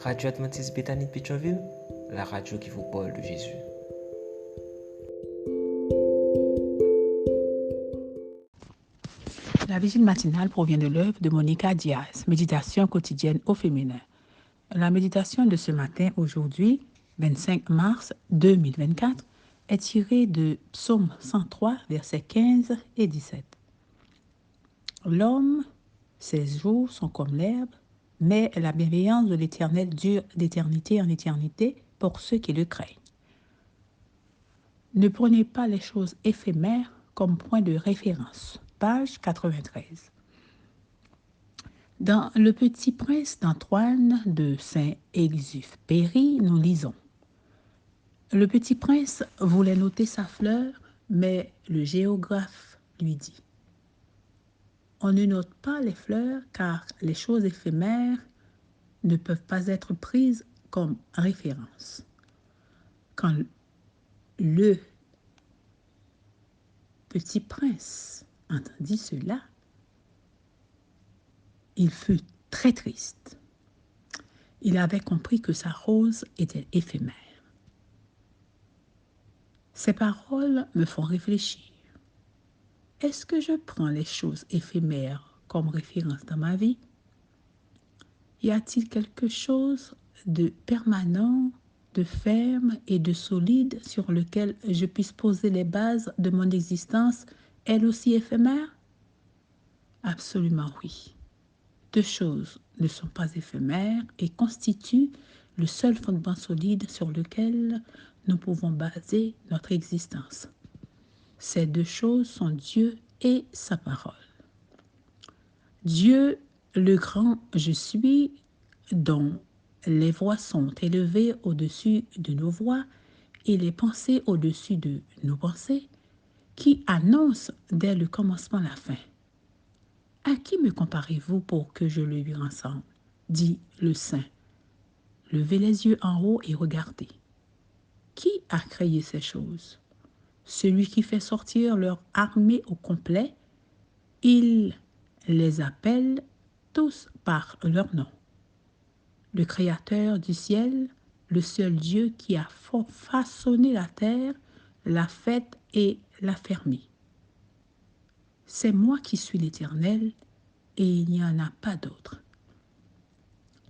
Radio Adventiste Bethany de Pétionville, la radio qui vous parle de Jésus. La vigile matinale provient de l'œuvre de Monica Diaz, Méditation quotidienne au féminin. La méditation de ce matin, aujourd'hui, 25 mars 2024, est tirée de Psaume 103, versets 15 et 17. L'homme, ses jours sont comme l'herbe, mais la bienveillance de l'Éternel dure d'éternité en éternité pour ceux qui le craignent. Ne prenez pas les choses éphémères comme point de référence. Page 93. Dans Le Petit Prince d'Antoine de Saint-Exupéry, nous lisons: Le Petit Prince voulait noter sa fleur, mais le géographe lui dit: On ne note pas les fleurs car les choses éphémères ne peuvent pas être prises comme référence. Quand le Petit Prince entendit cela, il fut très triste. Il avait compris que sa rose était éphémère. Ces paroles me font réfléchir. Est-ce que je prends les choses éphémères comme référence dans ma vie? Y a-t-il quelque chose de permanent, de ferme et de solide sur lequel je puisse poser les bases de mon existence, elle aussi éphémère? Absolument oui. Deux choses ne sont pas éphémères et constituent le seul fondement solide sur lequel nous pouvons baser notre existence. Ces deux choses sont Dieu et sa parole. Dieu, le grand je suis, dont les voix sont élevées au-dessus de nos voix et les pensées au-dessus de nos pensées, qui annonce dès le commencement la fin. À qui me comparez-vous pour que je le lui ressemble? Dit le Saint. Levez les yeux en haut et regardez. Qui a créé ces choses? Celui qui fait sortir leur armée au complet, il les appelle tous par leur nom. Le Créateur du ciel, le seul Dieu qui a façonné la terre, l'a faite et l'a fermée. C'est moi qui suis l'Éternel, et il n'y en a pas d'autre.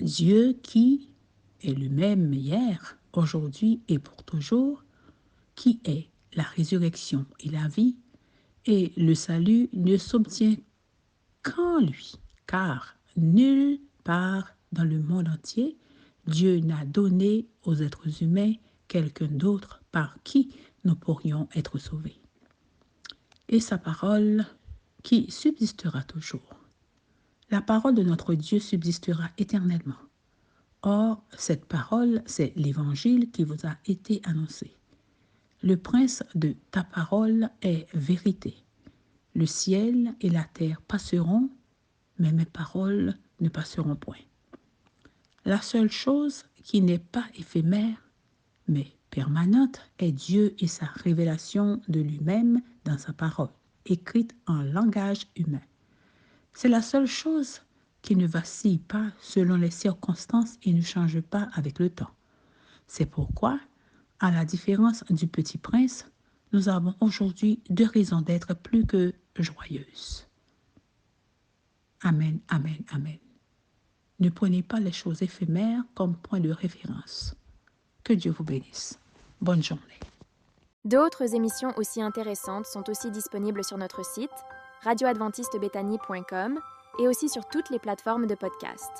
Dieu qui est le même hier, aujourd'hui et pour toujours, qui est la résurrection et la vie, et le salut ne s'obtient qu'en lui, car nulle part dans le monde entier, Dieu n'a donné aux êtres humains quelqu'un d'autre par qui nous pourrions être sauvés. Et sa parole qui subsistera toujours. La parole de notre Dieu subsistera éternellement. Or, cette parole, c'est l'Évangile qui vous a été annoncé. Le prince de ta parole est vérité. Le ciel et la terre passeront, mais mes paroles ne passeront point. La seule chose qui n'est pas éphémère, mais permanente, est Dieu et sa révélation de lui-même dans sa parole, écrite en langage humain. C'est la seule chose qui ne vacille pas selon les circonstances et ne change pas avec le temps. C'est pourquoi, à la différence du Petit Prince, nous avons aujourd'hui deux raisons d'être plus que joyeuses. Amen, amen, amen. Ne prenez pas les choses éphémères comme point de référence. Que Dieu vous bénisse. Bonne journée. D'autres émissions aussi intéressantes sont aussi disponibles sur notre site radioadventistebethany.com et aussi sur toutes les plateformes de podcast.